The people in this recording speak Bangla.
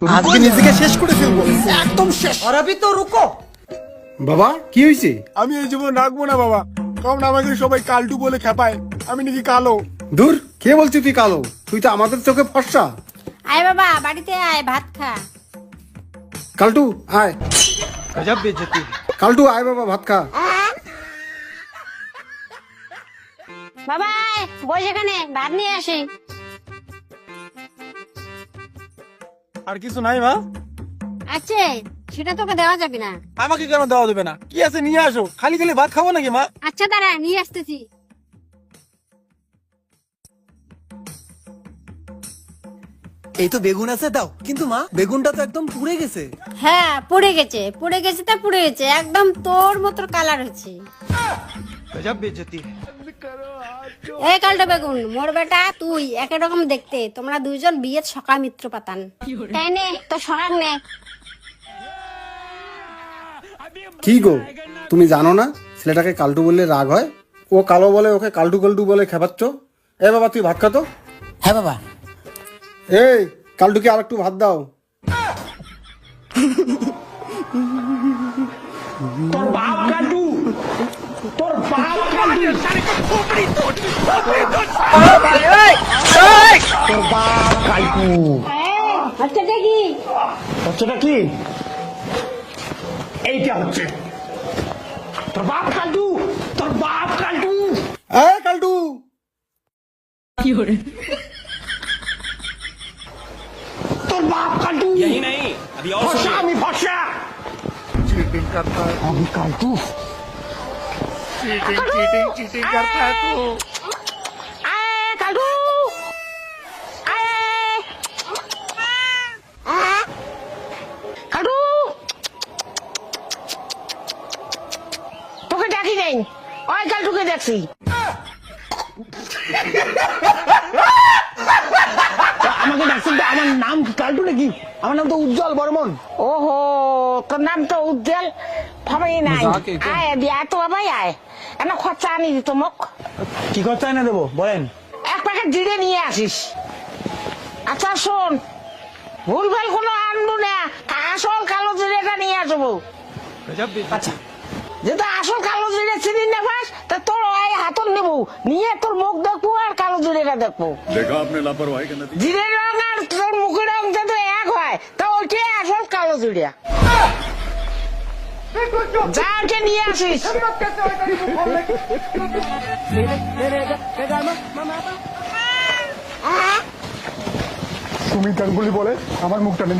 আজকে নিজেকে শেষ করে ফেলবো, একদম শেষ। और अभी तो रुको। বাবা কি হয়েছে? আমি এই জীবন রাখবো না বাবা, কারণ আমাকে সবাই কালটু বলে খেপায়। আমি নাকি কালো। দূর, কে বলছি তুই কালো? তুই তো আমাদের চোখে ফর্সা। আয় বাবা বাড়িতে আয়, ভাত খা। কালটু আয়, गजब बेइज्जती। কালটু আয় বাবা, ভাত খা। বাবা আয়, বস এখানে, ভাত নিয়ে আসি। আর কিছু নাই মা? আছে, সেটা তোকে দেওয়া যাবে না। আমাকে কেন দেওয়া দেবে না? কি আছে নিয়ে আসো, খালি খালি ভাত খাবো নাকি মা? আচ্ছা দাঁড়া, নিয়ে আসতেছি। এই তো বেগুন আছে, দাও। কিন্তু মা, বেগুনটা তো একদম পুড়ে গেছে। হ্যাঁ পুড়ে গেছে, পুড়ে গেছে তা পুড়ে গেছে, একদম তোর মতো কালার হচ্ছে। गजब बेइज्जती। এই কালটা বেগুন, মোর বেটা তুই একই রকম দেখতে, তোমরা দুইজন বিয়ের সকা মিত্র পাতান। তাই নে তো সরাক নে। কি গো, তুমি জানো না ছেলেটাকে কালটু বললে রাগ হয়? ও কালো বলে, ওকে কালটু কালটু বলে খেপাচ্ছ। এ বাবা তুই ভাত খা তো। হ্যাঁ বাবা। এই কালটুকে আর একটু ভাত দাও। আচ্ছা দেখি বাচ্চাটা কি এইটা হচ্ছে তোর বাপ কালটু, তোর বাপ কালটু। এ কালটু, তোর বাপ কালটু। यही नहीं अभी और ফর্সা, सुनिए। আমি ফর্সা। আমি কালটু। চিটিং করতা है तू। আয় কালু, আয় কালু, তোকে ডাকি নাই, ওই কালটুকে দেখছি। আমাকে ডাকছেন তো? আমার নাম কালটু নাকি? আমার নাম তো উজ্জ্বল বর্মন। ওহো, তোর নাম তো উজ্জ্বল ভাবাই নাই। আয় দিয়া তো বাবাই আয়, এনে খরচা আনি দিত মোক। কি করতে এনে দেবো বলেন? এক প্যাকেট জিরে নিয়ে আসিস। আচ্ছা শোন, ভুলভাল কোনো আনবো না, আসল কালো জিরেটা নিয়ে আসবো। गजब बेइज्जती। যেটা আসল কালো জিরে চিনি না পাস, তা তোর ওই হাতল নেবো, নিয়ে তোর মুখ দেখবো আর কালো জিরেটা দেখবো। देखा आपने लापरवाही का नतीजा। জিরের রং আর তোর মুখের রং যদি এক হয়, তা ওইটাই আসল কালো জিরে। যা ওকে নিয়ে আসিস। সুমিত গাঙ্গুলি বলে আমার মুখটা নাকি